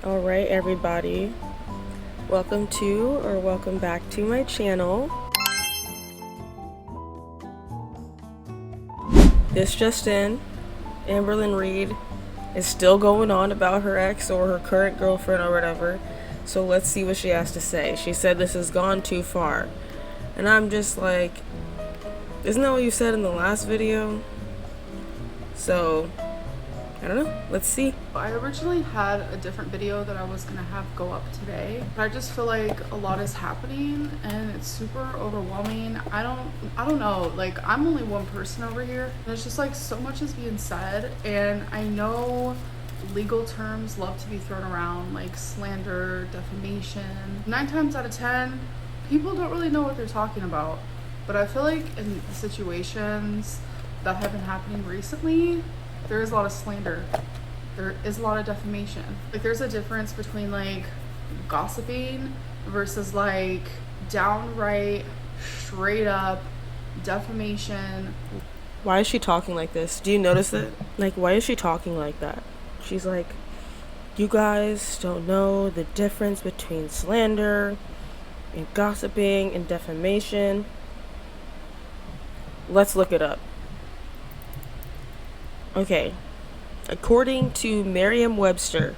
Alright everybody, welcome back to my channel. This just in, Amberlynn Reid is still going on about her ex or her current girlfriend or whatever, so let's see what she has to say. She said this has gone too far, and I'm just like, isn't that what you said in the last video? So I don't know, let's see. I originally had a different video that I was gonna have go up today, but I just feel like a lot is happening and it's super overwhelming. I don't know, like I'm only one person over here. There's just like so much is being said, and I know legal terms love to be thrown around like slander, defamation. 9 times out of 10, people don't really know what they're talking about. But I feel like in the situations that have been happening recently, there is a lot of slander. There is a lot of defamation. Like there's a difference between like gossiping versus like downright, straight up defamation. Why is she talking like this? Do you notice that? Like, why is she talking like that? She's like, you guys don't know the difference between slander and gossiping and defamation. Let's look it up. Okay, according to Merriam-Webster,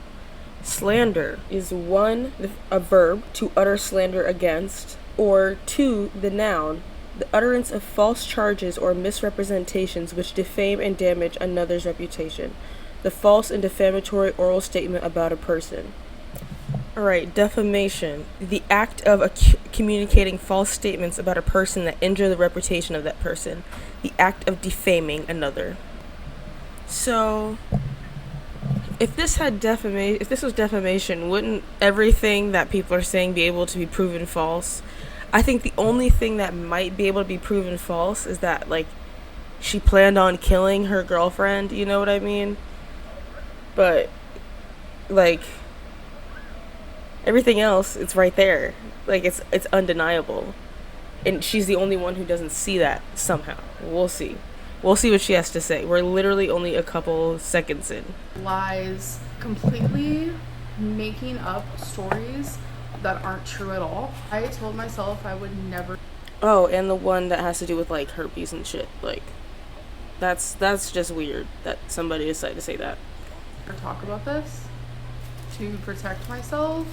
slander is 1, a verb, to utter slander against, or 2, the noun, the utterance of false charges or misrepresentations which defame and damage another's reputation, the false and defamatory oral statement about a person. Alright, defamation, the act of communicating false statements about a person that injure the reputation of that person, the act of defaming another. So, if this was defamation, wouldn't everything that people are saying be able to be proven false? I think the only thing that might be able to be proven false is that, like, she planned on killing her girlfriend, you know what I mean? But, like, everything else, it's right there. Like, it's undeniable. And she's the only one who doesn't see that somehow. We'll see. We'll see what she has to say. We're literally only a couple seconds in. Lies, completely making up stories that aren't true at all. I told myself I would never. Oh, and the one that has to do with like herpes and shit. Like, that's just weird that somebody decided to say that. Talk about this to protect myself,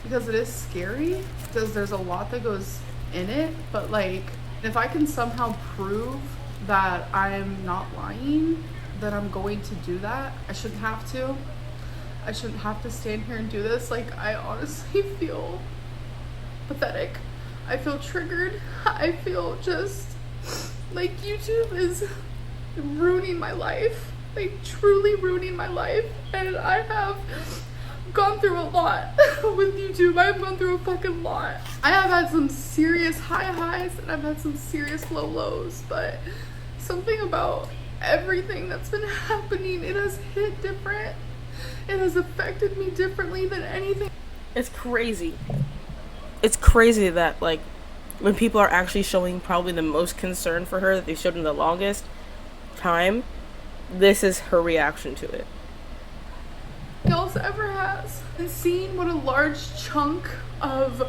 because it is scary, because there's a lot that goes in it, but like if I can somehow prove that I'm not lying, then I'm going to do that. I shouldn't have to. I shouldn't have to stand here and do this. Like, I honestly feel pathetic. I feel triggered. I feel just like YouTube is ruining my life. Like, truly ruining my life. And I have gone through a lot with YouTube. I've gone through a fucking lot. I have had some serious highs and I've had some serious lows, but something about everything that's been happening, it has hit different. It has affected me differently than anything. It's crazy. It's crazy that, like, when people are actually showing probably the most concern for her that they showed in the longest time, this is her reaction to it. Else ever has. And seeing what a large chunk of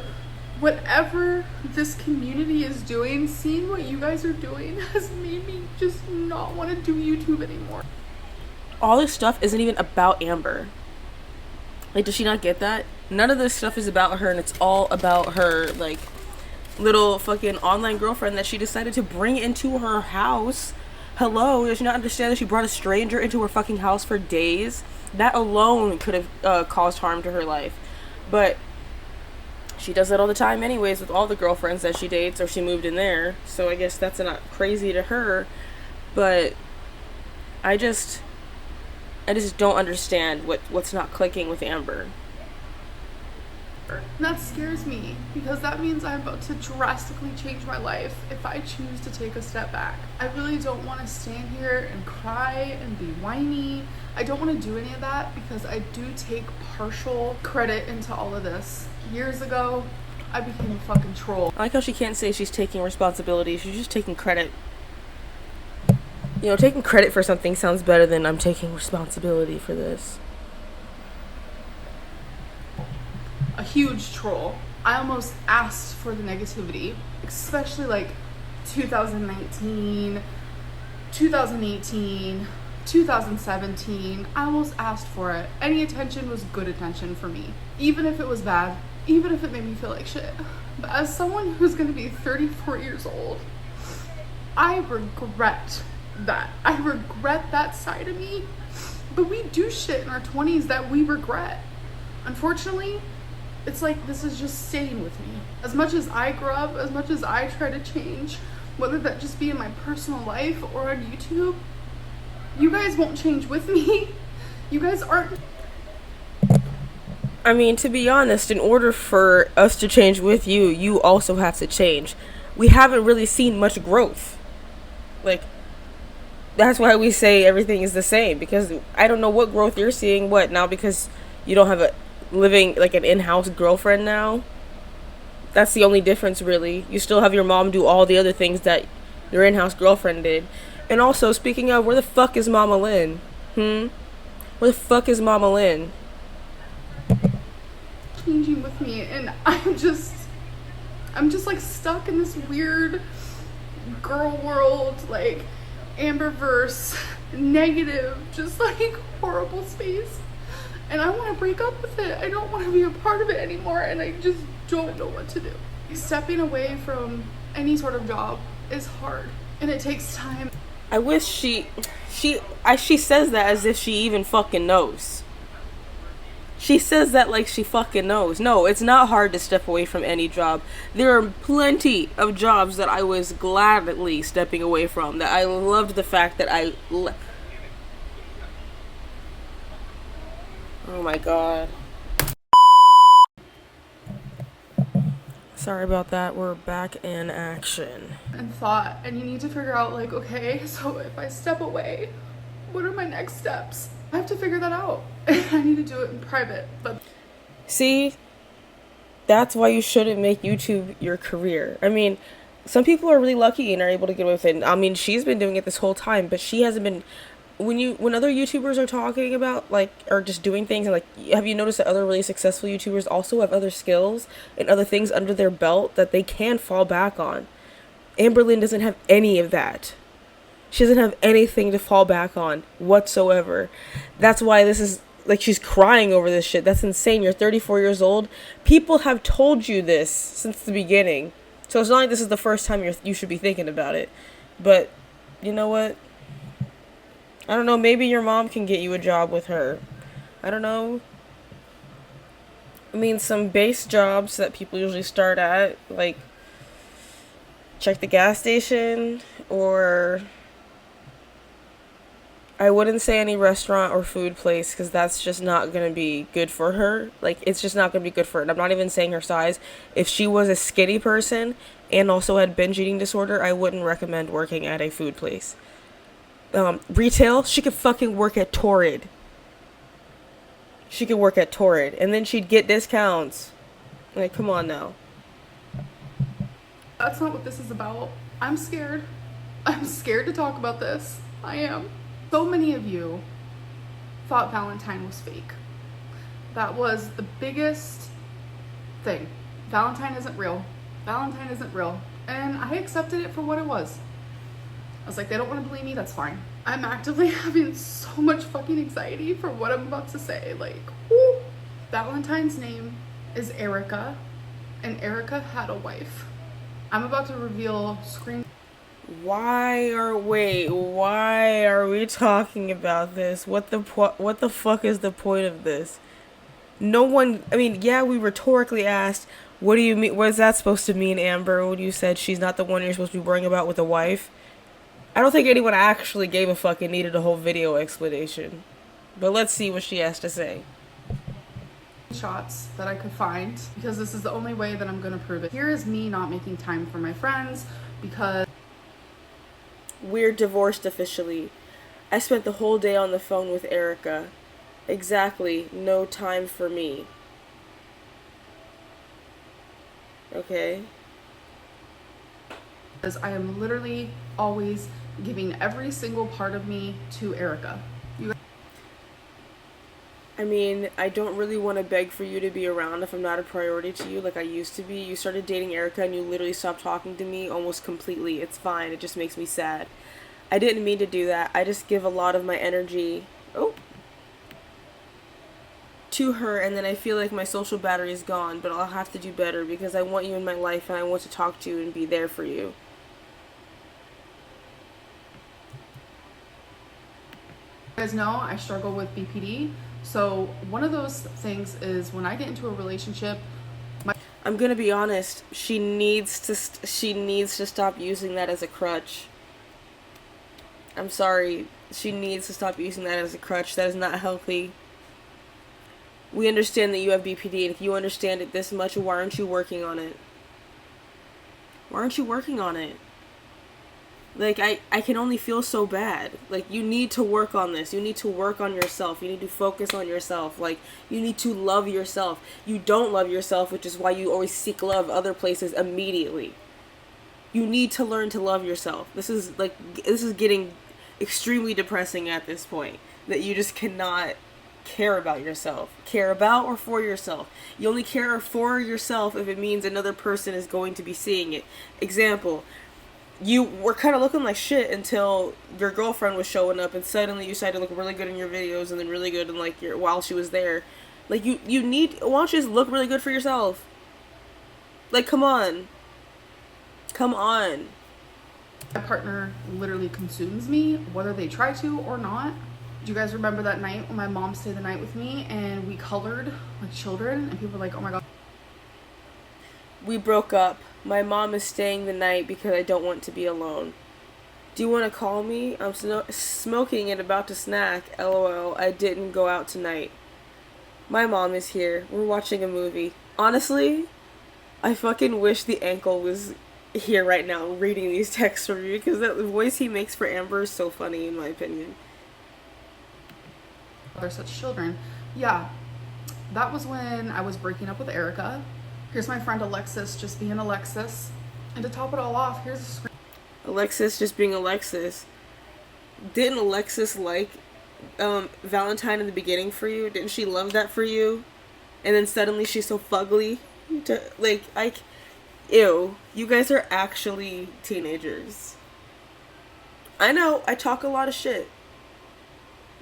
whatever this community is doing, seeing what you guys are doing, has made me just not want to do YouTube anymore. All this stuff isn't even about Amber. Like, does she not get that? None of this stuff is about her, and it's all about her, like, little fucking online girlfriend that she decided to bring into her house. Hello, does she not understand that she brought a stranger into her fucking house for days? That alone could have caused harm to her life. But she does that all the time anyways with all the girlfriends that she dates, or she moved in there. So I guess that's not crazy to her. But I just don't understand what's not clicking with Amber. And that scares me, because that means I'm about to drastically change my life if I choose to take a step back. I really don't want to stand here and cry and be whiny. I don't want to do any of that, because I do take partial credit into all of this. Years ago, I became a fucking troll. I like how she can't say she's taking responsibility. She's just taking credit. You know, taking credit for something sounds better than I'm taking responsibility for this. a huge troll. I almost asked for the negativity, especially like 2019, 2018, 2017. I almost asked for it. Any attention was good attention for me, even if it was bad, even if it made me feel like shit. But as someone who's gonna be 34 years old, I regret that. I regret that side of me. But we do shit in our 20s that we regret. Unfortunately, it's like this is just staying with me. As much as I grow up, as much as I try to change, whether that just be in my personal life or on YouTube, you guys won't change with me. You guys aren't. I mean, to be honest, in order for us to change with you, you also have to change. We haven't really seen much growth. Like, that's why we say everything is the same, because I don't know what growth you're seeing. What, now because you don't have a living, like, an in-house girlfriend now? That's the only difference, really. You still have your mom do all the other things that your in-house girlfriend did. And also, speaking of, where the fuck is Mama Lynn? Where the fuck is Mama Lynn? Changing with me, and I'm just like stuck in this weird girl world, like Amberverse, negative, just like horrible space. And I want to break up with it. I don't want to be a part of it anymore, and I just don't know what to do. Stepping away from any sort of job is hard, and it takes time. I wish she says that as if she even fucking knows. She says that like she fucking knows. No, it's not hard to step away from any job. There are plenty of jobs that I was gladly stepping away from, that I loved the fact that oh my god. Sorry about that. We're back in action. And thought, and you need to figure out, like, okay, so if I step away, what are my next steps? I have to figure that out. I need to do it in private. But see, that's why you shouldn't make YouTube your career. I mean, some people are really lucky and are able to get away with it. I mean, she's been doing it this whole time, but she hasn't been. When other YouTubers are talking about, like, or just doing things, and like, have you noticed that other really successful YouTubers also have other skills and other things under their belt that they can fall back on? Amberlynn doesn't have any of that. She doesn't have anything to fall back on whatsoever. That's why this is, like, she's crying over this shit. That's insane. You're 34 years old. People have told you this since the beginning. So it's not like this is the first time you should be thinking about it. But, you know what? I don't know, maybe your mom can get you a job with her. I don't know. I mean, some base jobs that people usually start at, like, check the gas station, or I wouldn't say any restaurant or food place, because that's just not going to be good for her. Like, it's just not going to be good for her. And I'm not even saying her size. If she was a skinny person and also had binge eating disorder, I wouldn't recommend working at a food place. Retail, she could fucking work at Torrid. She could work at Torrid, and then she'd get discounts. Like, come on now. that's not what this is about. I'm scared. I'm scared to talk about this. I am. So many of you thought Valentine was fake. That was the biggest thing. Valentine isn't real. Valentine isn't real. And I accepted it for what it was. I was like, they don't want to believe me, that's fine. I'm actively having so much fucking anxiety for what I'm about to say. Like, whoo. Valentine's name is Erica, and Erica had a wife. I'm about to reveal screen. Why are we talking about this? What the fuck is the point of this? No one, I mean, yeah, we rhetorically asked, what do you mean, what is that supposed to mean, Amber, when you said she's not the one you're supposed to be worrying about with a wife? I don't think anyone actually gave a fuck and needed a whole video explanation. But let's see what she has to say. Shots that I could find, because this is the only way that I'm gonna prove it. Here is me not making time for my friends because we're divorced officially. I spent the whole day on the phone with Erica. Exactly, no time for me. Okay. Because I am literally always giving every single part of me to Erica. I mean, I don't really want to beg for you to be around if I'm not a priority to you like I used to be. You started dating Erica and you literally stopped talking to me almost completely. It's fine. It just makes me sad. I didn't mean to do that. I just give a lot of my energy to her, and then I feel like my social battery is gone, but I'll have to do better because I want you in my life and I want to talk to you and be there for you. You guys know I struggle with BPD. So one of those things is when I get into a relationship, I'm gonna be honest. She needs to stop using that as a crutch. I'm sorry. She needs to stop using that as a crutch. That is not healthy. We understand that you have BPD, and if you understand it this much, why aren't you working on it? Why aren't you working on it? Like, I can only feel so bad. Like, you need to work on this. You need to work on yourself. You need to focus on yourself. Like, you need to love yourself. You don't love yourself, which is why you always seek love other places immediately. You need to learn to love yourself. This is getting extremely depressing at this point. That you just cannot care about yourself. Care about or for yourself. You only care for yourself if it means another person is going to be seeing it. Example, you were kind of looking like shit until your girlfriend was showing up, and suddenly you decided to look really good in your videos, and then really good in like your while she was there. Like you need, why don't you just look really good for yourself? Like, come on. my partner literally consumes me, whether they try to or not. Do you guys remember that night when my mom stayed the night with me and we colored like children, and people were like, oh my god. We broke up. My mom is staying the night because I don't want to be alone. Do you want to call me? I'm smoking and about to snack. LOL, I didn't go out tonight. My mom is here. We're watching a movie. Honestly, I fucking wish the ankle was here right now reading these texts from you, because that voice he makes for Amber is so funny in my opinion. They're such children. Yeah, that was when I was breaking up with Erica. Here's my friend Alexis just being Alexis. And to top it all off, here's a screen. Alexis just being Alexis. Didn't Alexis like Valentine in the beginning for you? Didn't she love that for you? And then suddenly she's so fugly. Ew. You guys are actually teenagers. I know, I talk a lot of shit.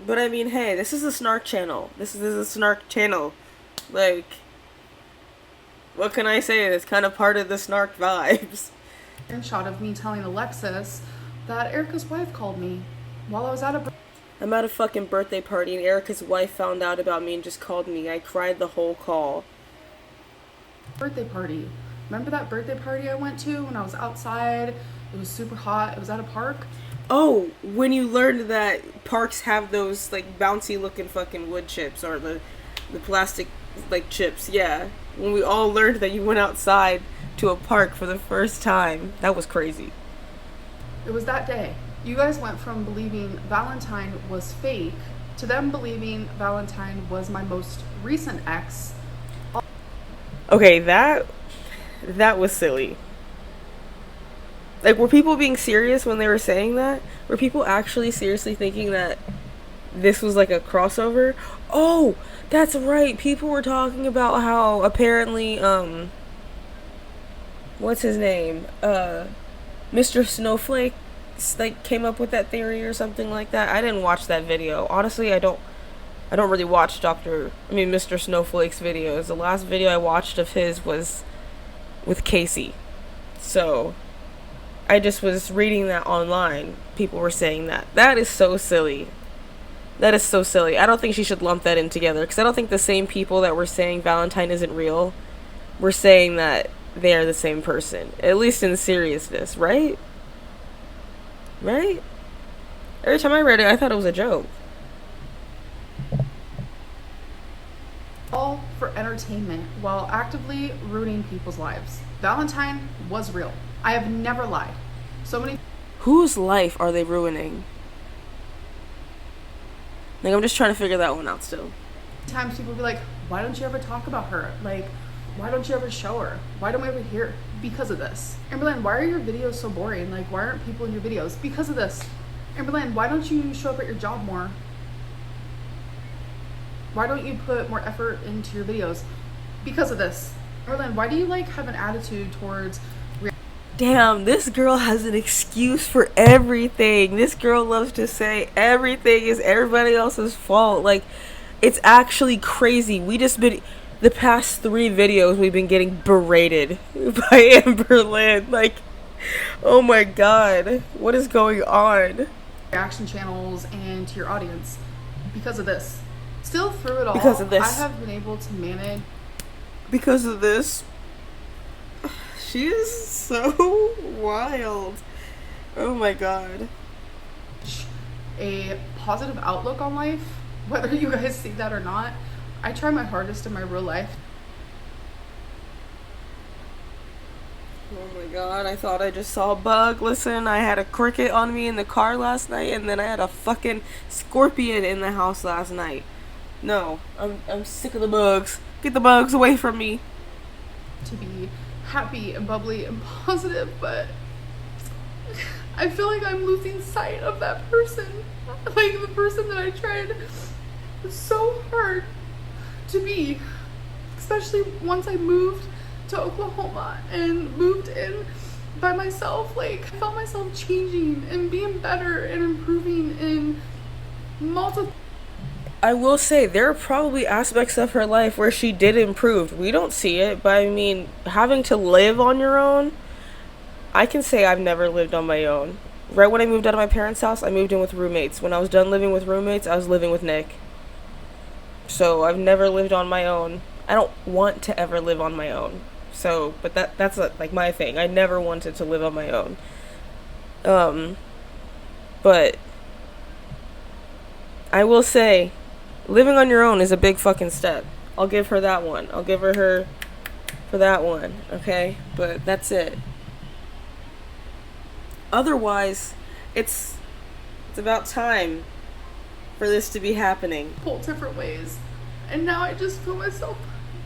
But I mean, hey, this is a snark channel. This is a snark channel. Like, what can I say? It's kind of part of the snark vibes. Screenshot of me telling Alexis that Erica's wife called me while I was at a I'm at a fucking birthday party and Erica's wife found out about me and just called me. I cried the whole call. birthday party. Remember that birthday party I went to when I was outside? It was super hot. It was at a park. Oh, when you learned that parks have those like bouncy looking fucking wood chips, or the plastic like chips, yeah. When we all learned that you went outside to a park for the first time. That was crazy. It was that day. You guys went from believing Valentine was fake to them believing Valentine was my most recent ex. Okay, that was silly. Like, were people being serious when they were saying that? Were people actually seriously thinking that this was like a crossover? Oh, that's right. People were talking about how apparently, what's his name? Mr. Snowflake, like, came up with that theory or something like that. I didn't watch that video. Honestly, I don't really watch Mr. Snowflake's videos. The last video I watched of his was with Casey. So I just was reading that online. People were saying that. That is so silly. That is so silly. I don't think she should lump that in together, because I don't think the same people that were saying Valentine isn't real were saying that they are the same person. At least in seriousness, right? Right? Every time I read it, I thought it was a joke. All for entertainment while actively ruining people's lives. Valentine was real. I have never lied. So many. Whose life are they ruining? Like, I'm just trying to figure that one out still. Times people be like, why don't you ever talk about her? Like, why don't you ever show her? Why don't we ever hear? Because of this. Amberlynn, why are your videos so boring? Like, why aren't people in your videos? Because of this. Amberlynn, why don't you show up at your job more? Why don't you put more effort into your videos? Because of this. Amberlynn, why do you like have an attitude towards Damn, this girl has an excuse for everything. This girl loves to say everything is everybody else's fault. Like, it's actually crazy. We just been, the past 3 videos, we've been getting berated by Amberlynn. Like, oh my god, what is going on? reaction channels and to your audience? Because of this. Still through it all, Because of this. I have been able to manage. Because of this. She is so wild. Oh my god. A positive outlook on life, whether you guys see that or not. I try my hardest in my real life. Oh my god, I thought I just saw a bug. Listen, I had a cricket on me in the car last night, and then I had a fucking scorpion in the house last night. No, I'm sick of the bugs. Get the bugs away from me. To be happy and bubbly and positive, but I feel like I'm losing sight of that person. Like the person that I tried so hard to be, especially once I moved to Oklahoma and moved in by myself. Like, I felt myself changing and being better and improving in multiple. I will say, there are probably aspects of her life where she did improve. We don't see it, but I mean, having to live on your own, I can say I've never lived on my own. Right when I moved out of my parents' house, I moved in with roommates. When I was done living with roommates, I was living with Nick. So I've never lived on my own. I don't want to ever live on my own. So, but that's like my thing. I never wanted to live on my own. But I will say, living on your own is a big fucking step. I'll give her that one. I'll give her for that one, okay? But that's it. Otherwise, it's about time for this to be happening. Whole different ways. And now I just feel myself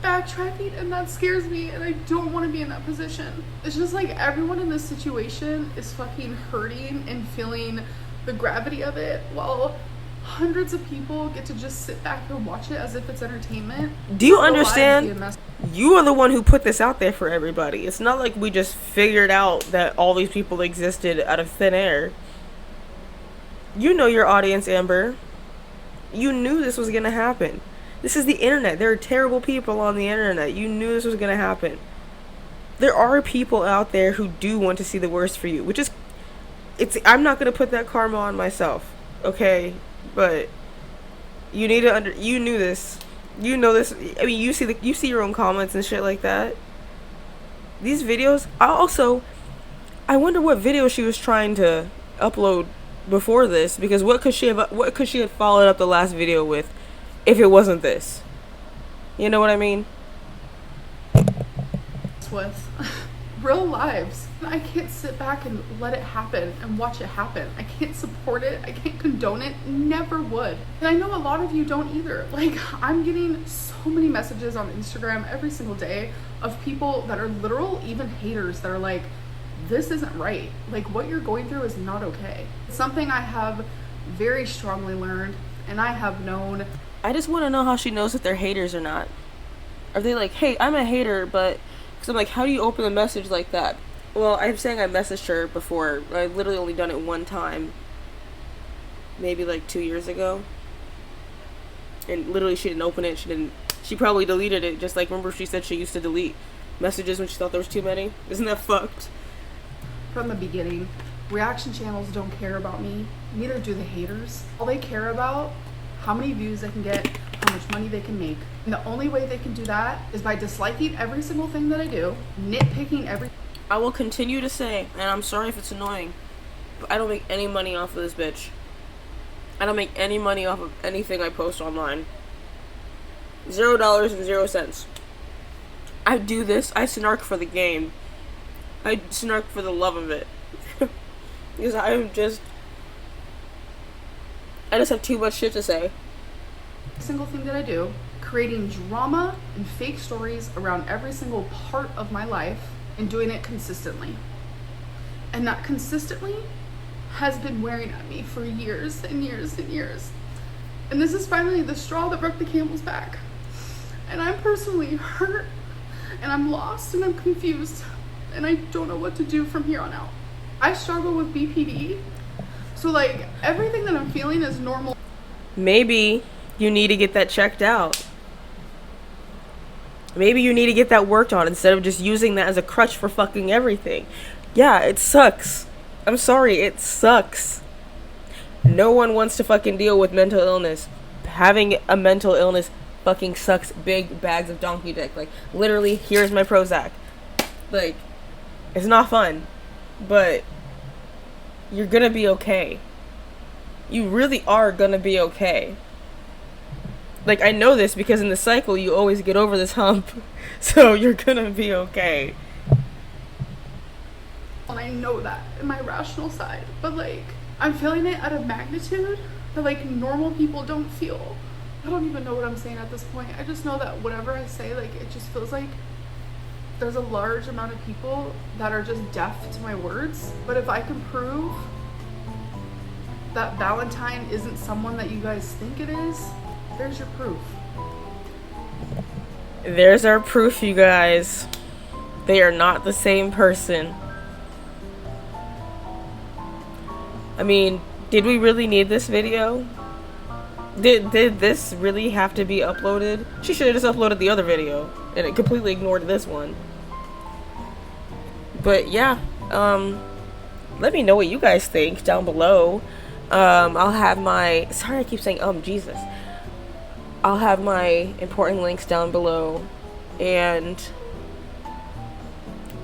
backtracking, and that scares me, and I don't want to be in that position. It's just like everyone in this situation is fucking hurting and feeling the gravity of it, while hundreds of people get to just sit back and watch it as if it's entertainment. Do you understand? You are the one who put this out there for everybody. It's not like we just figured out that all these people existed out of thin air. You know your audience, Amber. You knew this was gonna happen. This is the internet. There are terrible people on the internet. You knew this was gonna happen. There are people out there who do want to see the worst for you, which is, I'm not gonna put that karma on myself, okay? But you need to you knew this. You know this. I mean, you see your own comments and shit like that. These videos. I wonder what video she was trying to upload before this, because what could she have followed up the last video with if it wasn't this? You know what I mean? With real lives. I can't sit back and let it happen and watch it happen. I can't support it. I can't condone it. Never would. And I know a lot of you don't either. Like, I'm getting so many messages on Instagram every single day of people that are literal, even haters, that are like, this isn't right. Like, what you're going through is not okay. It's something I have very strongly learned, and I have known. I just want to know how she knows if they're haters or not. Are they like, hey, I'm a hater, but... Because I'm like, how do you open a message like that? Well, I'm saying I messaged her before. I literally only done it one time. Maybe like 2 years ago. And literally she didn't open it. She probably deleted it. Just like, remember she said she used to delete messages when she thought there was too many? Isn't that fucked? From the beginning, reaction channels don't care about me. Neither do the haters. All they care about, how many views they can get, how much money they can make. And the only way they can do that is by disliking every single thing that I do, nitpicking every... I will continue to say, and I'm sorry if it's annoying, but I don't make any money off of this bitch. I don't make any money off of anything I post online. $0.00. I do this, I snark for the game. I snark for the love of it. Because I just have too much shit to say. Single thing that I do, creating drama and fake stories around every single part of my life and doing it consistently. And that consistently has been wearing at me for years and years and years. And this is finally the straw that broke the camel's back. And I'm personally hurt, and I'm lost, and I'm confused, and I don't know what to do from here on out. I struggle with BPD, so like everything that I'm feeling is normal. Maybe you need to get that checked out. Maybe you need to get that worked on instead of just using that as a crutch for fucking everything. Yeah, it sucks. I'm sorry, it sucks. No one wants to fucking deal with mental illness. Having a mental illness fucking sucks big bags of donkey dick. Like, literally, here's my Prozac. Like, it's not fun. But you're gonna be okay. You really are gonna be okay. Like, I know this because in the cycle you always get over this hump. So you're gonna be okay. And I know that in my rational side. But like, I'm feeling it at a magnitude that like normal people don't feel. I don't even know what I'm saying at this point. I just know that whatever I say, like, it just feels like there's a large amount of people that are just deaf to my words. But if I can prove that Valentine isn't someone that you guys think it is, there's your proof. There's our proof, you guys. They are not the same person. I mean, did we really need this video? Did this really have to be uploaded? She should have just uploaded the other video, and it completely ignored this one. But yeah, let me know what you guys think down below. I'll have my, sorry I keep saying Jesus. I'll have my important links down below, and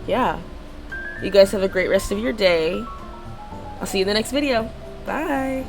yeah, you guys have a great rest of your day. I'll see you in the next video. Bye.